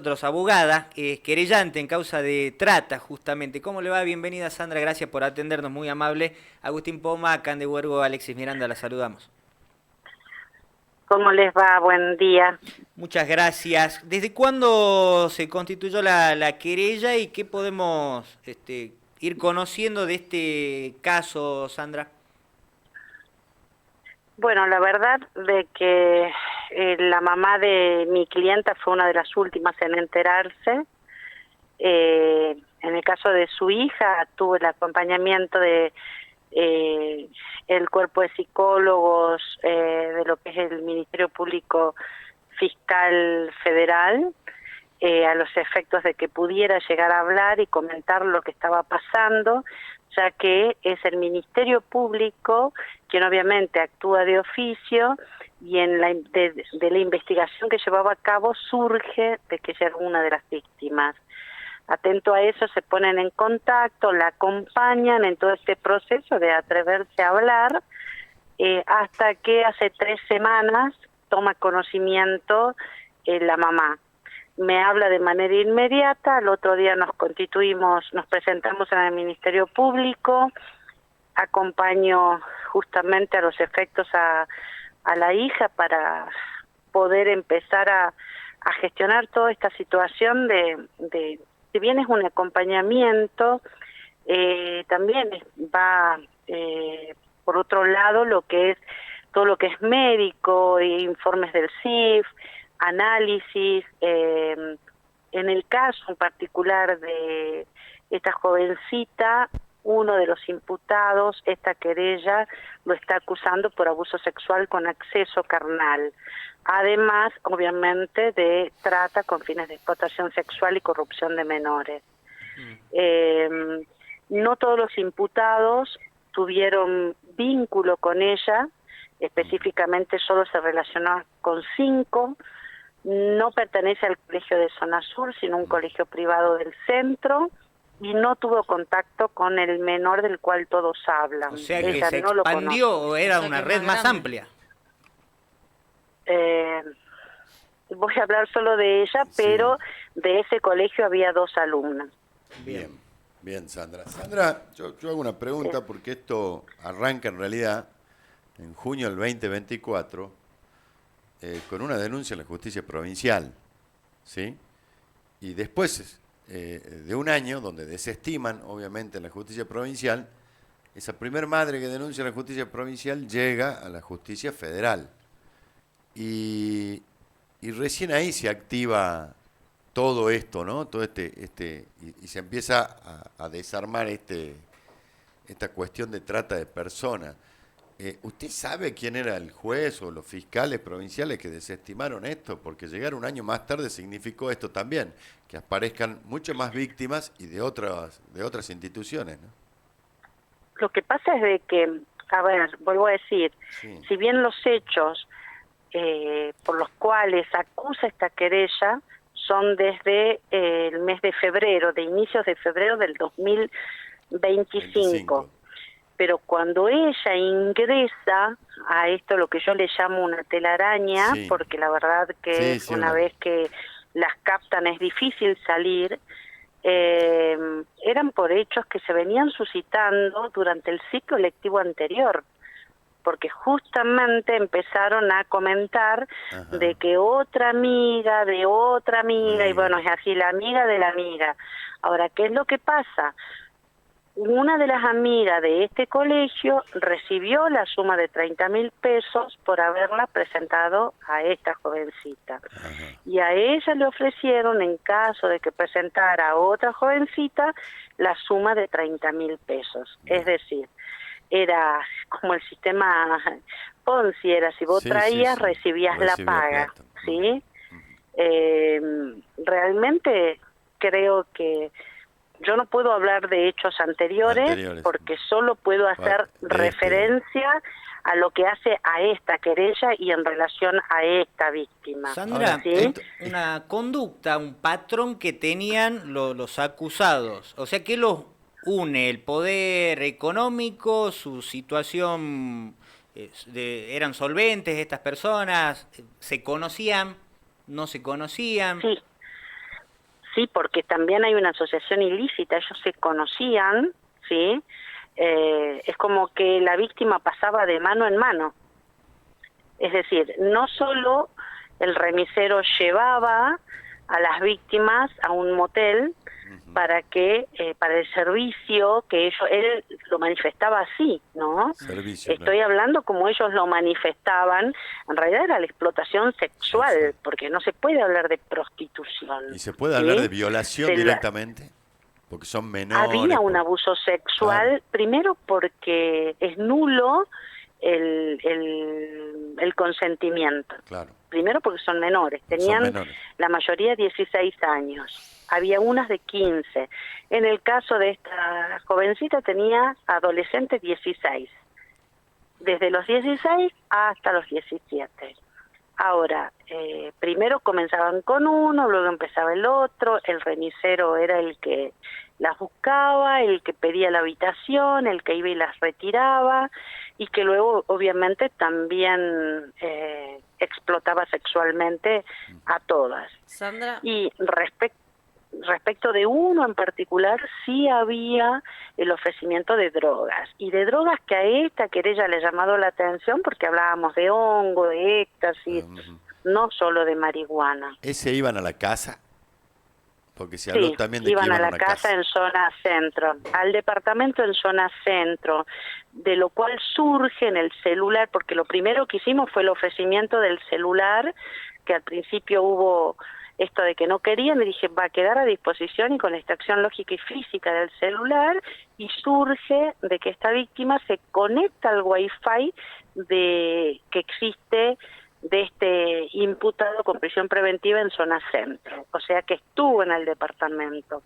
Nosotros, abogada, querellante en causa de trata, justamente. ¿Cómo le va? Bienvenida, Sandra, gracias por atendernos, muy amable. Agustín Poma, Can de Huergo, Alexis Miranda, la saludamos. ¿Cómo les va? Buen día. Muchas gracias. ¿Desde cuándo se constituyó la querella y qué podemos ir conociendo de este caso, Sandra? Bueno, la verdad de que la mamá de mi clienta fue una de las últimas en enterarse. En el caso de su hija, tuvo el acompañamiento de el cuerpo de psicólogos de lo que es el Ministerio Público Fiscal Federal, a los efectos de que pudiera llegar a hablar y comentar lo que estaba pasando, ya que es el Ministerio Público quien obviamente actúa de oficio y en de la investigación que llevaba a cabo surge de que ella era una de las víctimas. Atento a eso, se ponen en contacto, la acompañan en todo este proceso de atreverse a hablar, hasta que hace 3 semanas toma conocimiento la mamá. Me habla de manera inmediata, al otro día nos constituimos, nos presentamos en el Ministerio Público, acompaño justamente a los efectos a la hija para poder empezar a gestionar toda esta situación si bien es un acompañamiento, también va por otro lado lo que es todo lo que es médico, informes del CIF, análisis, en el caso en particular de esta jovencita, uno de los imputados, esta querella, lo está acusando por abuso sexual con acceso carnal. Además, obviamente, de trata con fines de explotación sexual y corrupción de menores. No todos los imputados tuvieron vínculo con ella, específicamente solo se relacionó con 5, no pertenece al colegio de Zona Sur, sino un colegio privado del centro, y no tuvo contacto con el menor del cual todos hablan. O sea que Ella se no lo expandió conoce. o era una red más amplia. Eh, Voy a hablar solo de ella, Sí, pero de ese colegio había 2 alumnas. Bien. bien, bien, Sandra. Sandra, yo hago una Sí. pregunta porque esto arranca en realidad en junio del 2024 con una denuncia en la justicia provincial, ¿sí? Y después de un año donde desestiman, obviamente, en la justicia provincial, esa primer madre que denuncia en la justicia provincial llega a la justicia federal. Y, y recién ahí se activa todo esto, ¿no? Todo y se empieza a desarmar esta cuestión de trata de personas. ¿Usted sabe quién era el juez o los fiscales provinciales que desestimaron esto? Porque llegar un año más tarde significó esto también, que aparezcan mucho más víctimas y de otras instituciones, ¿no? Lo que pasa es de que, a ver, vuelvo a decir, Sí, si bien los hechos por los cuales acusa esta querella son desde el mes de febrero, de inicios de febrero del 2025, 25. pero cuando ella ingresa a esto, lo que yo le llamo una telaraña, Sí, porque la verdad que sí, sí, una vez que las captan es difícil salir, eran por hechos que se venían suscitando durante el ciclo lectivo anterior, porque justamente empezaron a comentar de ajá, que otra amiga de otra amiga, y amiga, bueno, es así, la amiga de la amiga. Ahora, ¿qué es lo que pasa? Una de las amigas de este colegio recibió la suma de 30.000 pesos por haberla presentado a esta jovencita. ajá, Y a ella le ofrecieron, en caso de que presentara a otra jovencita, la suma de 30.000 pesos. Es bien. decir, era como el sistema Ponzi, era si vos Sí, sí, traías, sí, recibías la recibía paga, plata. ¿sí? Ujú, ujú. Eh, Realmente creo que yo no puedo hablar de hechos anteriores Anteriores. porque solo puedo hacer De este, referencia a lo que hace a esta querella y en relación a esta víctima, ahora, Sandra, ¿sí? hay una conducta, un patrón que tenían los acusados. O sea, ¿qué los une? El poder económico, su situación, eran solventes estas personas, se conocían, no se conocían. Sí, Sí, porque también hay una asociación ilícita, ellos se conocían, ¿sí? Es como que la víctima pasaba de mano en mano. Es decir, no solo el remisero llevaba a las víctimas a un motel para el servicio que él lo manifestaba así, ¿no? Servicio, Estoy claro. hablando como ellos lo manifestaban, en realidad era la explotación sexual, Sexual. porque no se puede hablar de prostitución. ¿Y se puede ¿sí? hablar de violación Se la- directamente? Porque son Había menores. un abuso Claro, sexual, primero porque es nulo el consentimiento. claro. Primero porque son menores, Son tenían menores. la mayoría 16 años. Había unas de 15. En el caso de esta jovencita tenía adolescentes 16. Desde los 16 hasta los 17. Ahora, primero comenzaban con uno, luego empezaba el otro, el remisero era el que las buscaba, el que pedía la habitación, el que iba y las retiraba, y que luego obviamente también explotaba sexualmente a todas. Sandra, Y respecto de uno en particular, sí había el ofrecimiento de drogas, y de drogas que a esta querella le ha llamado la atención porque hablábamos de hongo, de éxtasis, no solo de marihuana. ¿Ese iban a la casa? Porque se habló Sí, también de que iban a iban a la una casa casa. en zona centro, al departamento en zona centro, de lo cual surge en el celular, porque lo primero que hicimos fue el ofrecimiento del celular, que al principio hubo esto de que no querían, le dije va a quedar a disposición y con extracción lógica y física del celular, y surge de que esta víctima se conecta al wifi que existe de este imputado con prisión preventiva en zona centro, o sea que estuvo en el departamento.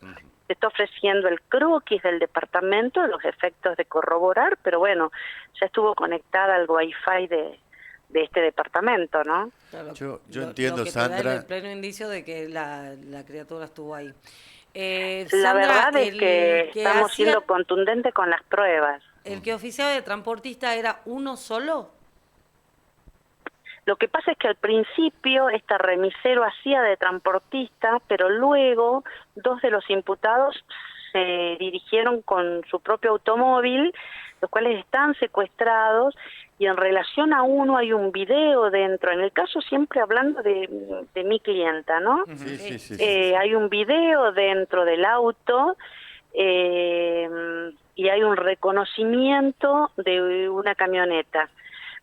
Se está ofreciendo el croquis del departamento, los efectos de corroborar, pero bueno, ya estuvo conectada al wifi de este departamento, ¿no? claro, Yo lo entiendo, que te da Sandra. el pleno indicio de que la criatura estuvo ahí. La Sandra, verdad es que el que estamos hacía, siendo contundentes con las pruebas. el que oficiaba de transportista era uno solo. Lo que pasa es que al principio este remisero hacía de transportista, pero luego dos de los imputados se dirigieron con su propio automóvil, los cuales están secuestrados, y en relación a uno hay un video dentro, en el caso siempre hablando de mi clienta, ¿no? Sí, sí, sí, sí. Hay un video dentro del auto, y hay un reconocimiento de una camioneta.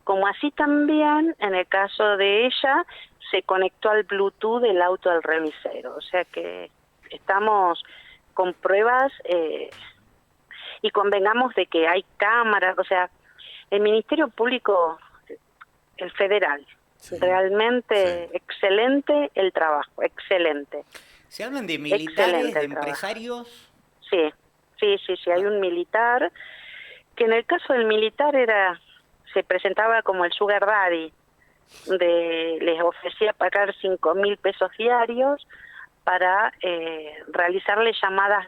Como así también, en el caso de ella, se conectó al Bluetooth del auto del remisero. O sea que estamos con pruebas y convengamos de que hay cámaras. O sea, el Ministerio Público, el federal, Sí, realmente sí. excelente el trabajo, excelente. ¿Se hablan de militares, Excelente de el trabajo. empresarios? Sí, sí, hay un militar, que en el caso del militar se presentaba como el sugar daddy, les ofrecía pagar 5.000 pesos diarios para realizarle llamadas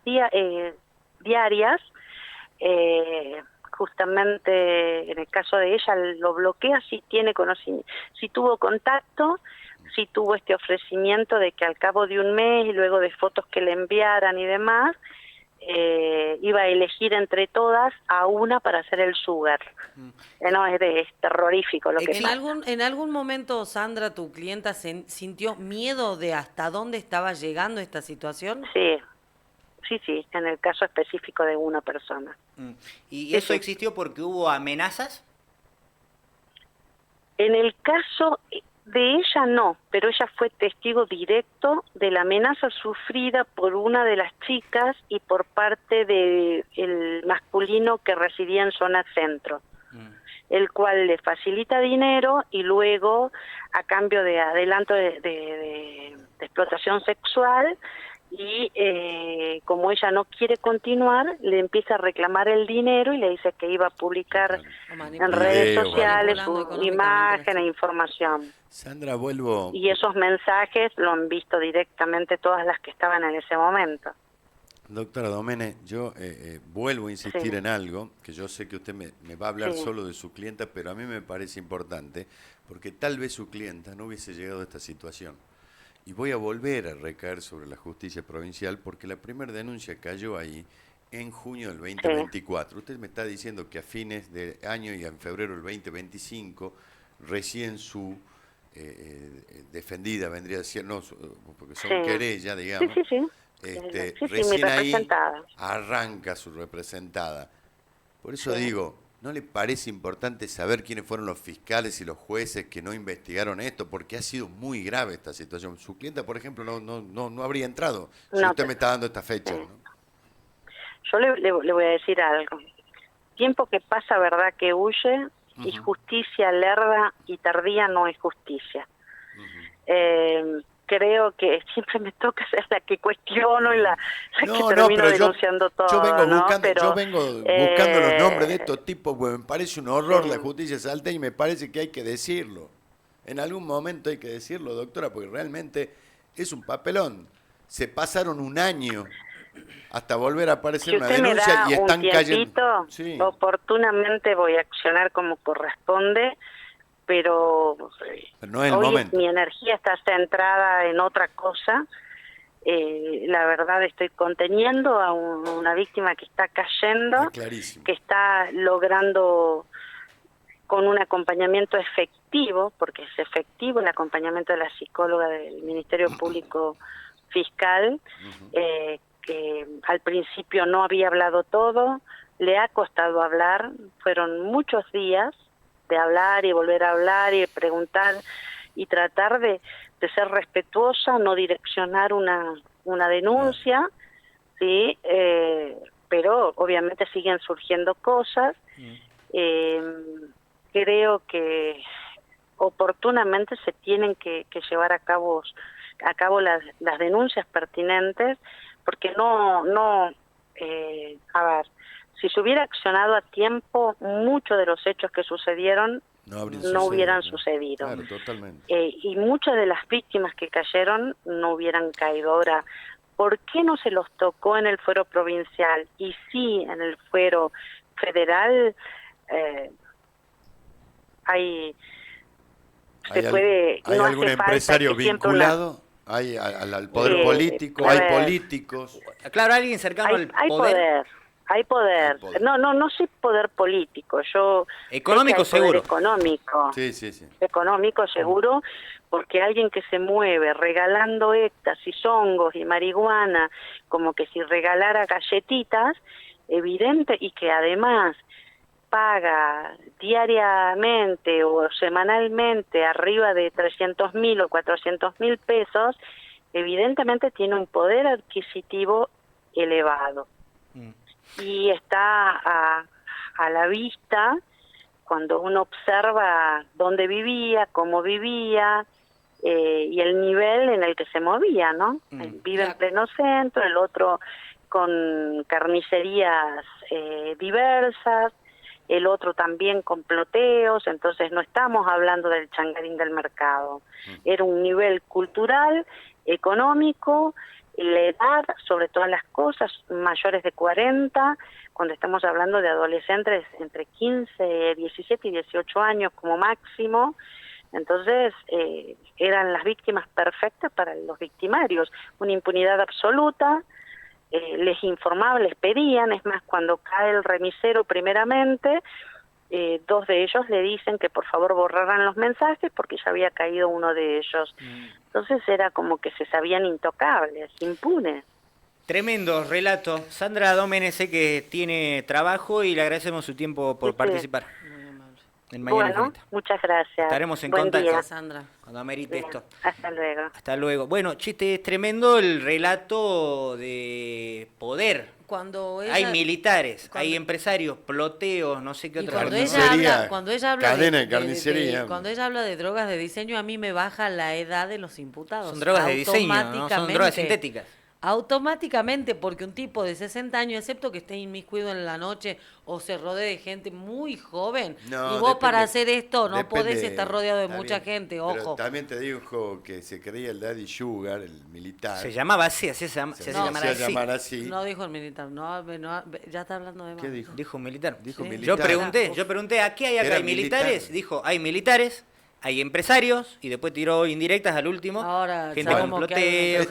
diarias, justamente en el caso de ella lo bloquea si tiene conocimiento, si tuvo contacto, si tuvo este ofrecimiento de que al cabo de un mes y luego de fotos que le enviaran y demás, iba a elegir entre todas a una para hacer el sugar. No, es terrorífico lo que pasa. En algún momento, Sandra, tu clienta sintió miedo de hasta dónde estaba llegando esta situación. Sí, en el caso específico de una persona. ¿Y Sí, eso sí. existió porque hubo amenazas? En el caso de ella no, pero ella fue testigo directo de la amenaza sufrida por una de las chicas y por parte del masculino que residía en zona centro, el cual le facilita dinero y luego, a cambio de adelanto de explotación sexual, y como ella no quiere continuar, le empieza a reclamar el dinero y le dice que iba a publicar en redes Video, sociales manipulando su económicamente imagen a e las información. Sandra, vuelvo. Y esos mensajes lo han visto directamente todas las que estaban en ese momento. Doctora Domene, yo vuelvo a insistir Sí. en algo, que yo sé que usted me va a hablar Sí. solo de su clienta, pero a mí me parece importante, porque tal vez su clienta no hubiese llegado a esta situación. y voy a volver a recaer sobre la justicia provincial porque la primera denuncia cayó ahí en junio del 2024. Usted me está diciendo que a fines de año y en febrero del 2025 recién su defendida vendría a ser, no, porque son querella, digamos, Sí, recién mi ahí representada. arranca su representada. Por eso digo, ¿no le parece importante saber quiénes fueron los fiscales y los jueces que no investigaron esto? Porque ha sido muy grave esta situación. Su clienta, por ejemplo, no habría entrado si No, usted me está dando esta fecha, ¿no? Yo le voy a decir algo. Tiempo que pasa, verdad que huye, y justicia lerda y tardía no es justicia. Creo que siempre me toca ser la que cuestiono y la que termino denunciando todo. Yo vengo ¿no? buscando, Pero, yo vengo buscando los nombres de estos tipos, porque me parece un horror la justicia salteña y me parece que hay que decirlo. En algún momento hay que decirlo, doctora, porque realmente es un papelón. Se pasaron un año hasta volver a aparecer si una usted me denuncia da y están un cayendo. tiempito, Sí. oportunamente voy a accionar como corresponde, pero no es el hoy momento. mi energía está centrada en otra cosa. La verdad estoy conteniendo a una víctima que está cayendo, Está clarísimo. que está logrando con un acompañamiento efectivo, porque es efectivo el acompañamiento de la psicóloga del Ministerio Público Fiscal, que al principio no había hablado todo, le ha costado hablar, fueron muchos días de hablar y volver a hablar y preguntar y tratar de ser respetuosa, no direccionar una denuncia, ¿sí? Pero obviamente siguen surgiendo cosas. Creo que oportunamente se tienen que llevar a cabo las denuncias pertinentes, porque a ver, si se hubiera accionado a tiempo, muchos de los hechos que sucedieron no hubieran sucedido. Claro, totalmente. Y muchas de las víctimas que cayeron no hubieran caído. Ahora, ¿por qué no se los tocó en el fuero provincial y sí en el fuero federal? ¿Hay hace algún falta empresario que siempre vinculado? ¿Hay al poder político? ¿Hay políticos? Claro, alguien cercano al hay poder. Hay poder. No sé poder político. Yo económico sé que hay seguro. poder económico. Sí. Económico seguro, porque alguien que se mueve regalando éxtasis, hongos y marihuana, como que si regalara galletitas, evidente, y que además paga diariamente o semanalmente arriba de 300.000 o 400.000 pesos, evidentemente tiene un poder adquisitivo elevado. Y está a la vista cuando uno observa dónde vivía, cómo vivía y el nivel en el que se movía, ¿no? Vive en pleno centro, el otro con carnicerías diversas, el otro también con ploteos, entonces no estamos hablando del changarín del mercado. Era un nivel cultural, económico, la edad, sobre todas las cosas, mayores de 40, cuando estamos hablando de adolescentes entre 15, 17 y 18 años como máximo. Entonces eran las víctimas perfectas para los victimarios, una impunidad absoluta. Les informaban, les pedían, es más, cuando cae el remisero primeramente, dos de ellos le dicen que por favor borraran los mensajes porque ya había caído uno de ellos. Entonces era como que se sabían intocables, impunes. Tremendo relato. Sandra Domenech, sé que tiene trabajo y le agradecemos su tiempo por participar. En Mañana Infinita. Muchas gracias. Estaremos en Buen contacto, día. Sandra. Cuando amerite esto. Hasta luego. Hasta luego. Bueno, chiste, es tremendo el relato de poder. Cuando ella, hay militares, hay empresarios, ploteos, no sé qué y otra cuando ella habla cadena de carnicería. cuando ella habla de drogas de diseño, a mí me baja la edad de los imputados. Son drogas de diseño, ¿no? Son drogas sintéticas. Automáticamente, porque un tipo de 60 años, excepto que esté inmiscuido en la noche o se rodee de gente muy joven, y vos para hacer esto no podés estar rodeado de mucha gente, ojo. Pero también te dijo que se creía el Daddy Sugar, el militar. Se llamaba así, se hacía llamar así. No dijo el militar, ya está hablando de más. ¿Qué dijo? Dijo militar. Dijo Sí. militar. Yo pregunté, ¿a qué hay acá? ¿Hay militares? Dijo, hay militares, hay empresarios, y después tiró indirectas al último. Ahora gente con ploteo.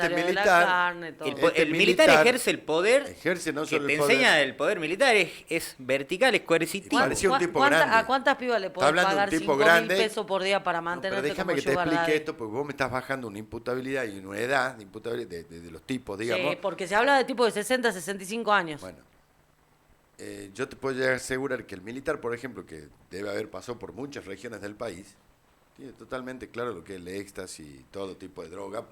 El militar ejerce el poder. Ejerce no que solo te el poder. enseña el poder militar, es vertical, es coercitivo. Parecía un tipo grande. ¿A cuántas pibas le podés pagar 5.000 pesos por día para mantenerte pero déjame como que te explique sugar esto, porque vos me estás bajando una imputabilidad y una edad de imputabilidad de los tipos, digamos. Sí, porque se habla de tipos de 60, 65 años. Bueno, yo te puedo llegar a asegurar que el militar, por ejemplo, que debe haber pasado por muchas regiones del país, tiene totalmente claro lo que es el éxtasis y todo tipo de droga,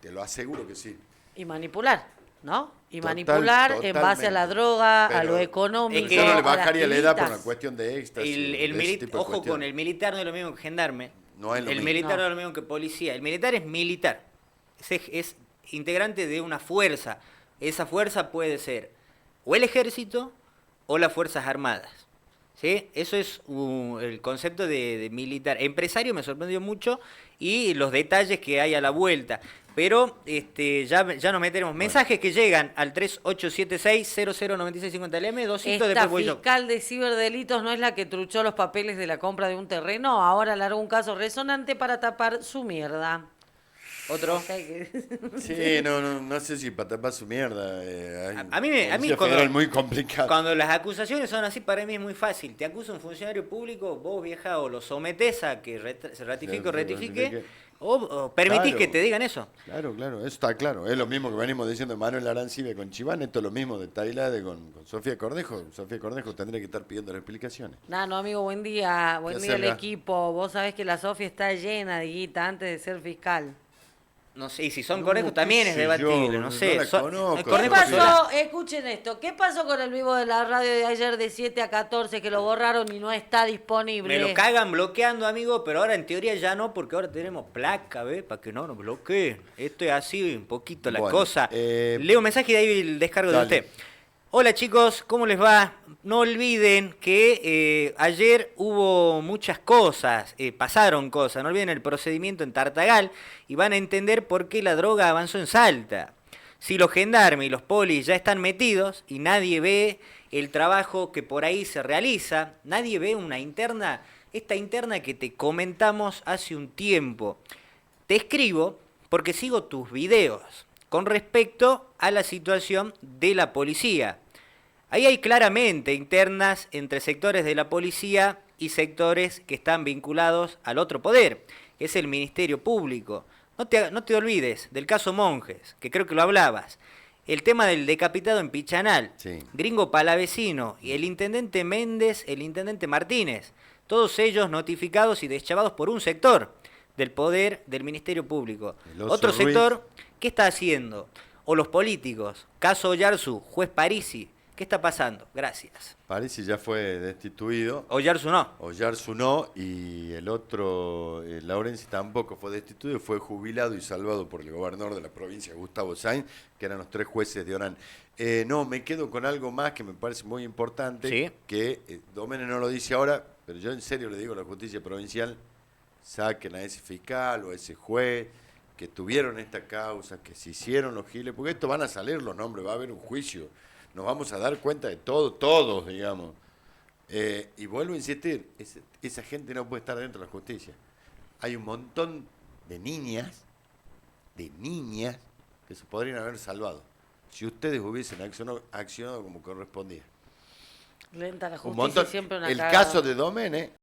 te lo aseguro que sí. Y manipular, ¿no? Y manipular en base a la droga, a lo económico. Es que yo no le a las bajaría la edad por una tiritas. cuestión de éxtasis. Ojo con el militar, no es lo mismo que gendarme. No es lo el mismo. militar no No. es lo mismo que policía. El militar es militar. Es integrante de una fuerza. Esa fuerza puede ser o el ejército o las Fuerzas Armadas. ¿Sí? Eso es el concepto de militar. Empresario me sorprendió mucho y los detalles que hay a la vuelta. Pero ya nos meteremos. Mensajes que llegan al 3876-009650LM, 200 Esta después voy yo. fiscal de ciberdelitos no es la que truchó los papeles de la compra de un terreno. Ahora largó un caso resonante para tapar su mierda. Otro. Sí, no sé si para tapar su mierda. A mí es muy complicado. Cuando las acusaciones son así, para mí es muy fácil. Te acusa un funcionario público, vos vieja o lo sometés a que se ratifique o rectifique, o permitís que te digan eso. Claro, eso está claro. Es lo mismo que venimos diciendo de Manuel Arancibe con Chiván, esto es lo mismo de Tailade con Sofía Cornejo. Sofía Cornejo tendría que estar pidiendo las explicaciones. No, amigo, buen día al hacerla? equipo. Vos sabés que la Sofía está llena de guita antes de ser fiscal. No sé, y si son No, conejos qué también es sé debatible, yo, no sé. no la conozco. ¿Qué Conejos pasó? Escuchen esto. ¿Qué pasó con el vivo de la radio de ayer de 7 a 14 que lo borraron y no está disponible? Me lo cagan bloqueando, amigo, pero ahora en teoría ya no, porque ahora tenemos placa, ¿ves? Para que no nos bloquee. Esto es así un poquito la cosa. Leo un mensaje y de ahí el descargo de usted. Hola chicos, ¿cómo les va? No olviden que ayer hubo muchas cosas, pasaron cosas, no olviden el procedimiento en Tartagal y van a entender por qué la droga avanzó en Salta. Si los gendarmes y los polis ya están metidos y nadie ve el trabajo que por ahí se realiza, nadie ve esta interna que te comentamos hace un tiempo. Te escribo porque sigo tus videos con respecto a la situación de la policía. Ahí hay claramente internas entre sectores de la policía y sectores que están vinculados al otro poder, que es el Ministerio Público. No te olvides del caso Monjes, que creo que lo hablabas. El tema del decapitado en Pichanal, sí. Gringo Palavecino y el intendente Méndez, el intendente Martínez. Todos ellos notificados y deschavados por un sector del poder del Ministerio Público. Otro sector, ¿qué está haciendo? O los políticos, caso Oyarzu, juez Parisi. ¿Qué está pasando? Gracias. Parisi ya fue destituido. Oyarzu no. Oyarzu no, y el otro, Laurenzi, tampoco fue destituido, fue jubilado y salvado por el gobernador de la provincia, Gustavo Sainz, que eran los 3 jueces de Orán. No, me quedo con algo más que me parece muy importante, ¿sí? Que Domenech no lo dice ahora, pero yo en serio le digo a la justicia provincial, saquen a ese fiscal o a ese juez que tuvieron esta causa, que se hicieron los giles, porque esto van a salir los nombres, va a haber un juicio. Nos vamos a dar cuenta de todo, todos, digamos. Y vuelvo a insistir, esa gente no puede estar dentro de la justicia. Hay un montón de niñas que se podrían haber salvado si ustedes hubiesen accionado como correspondía. Lenta la justicia, siempre una cagada. El caso de Domenech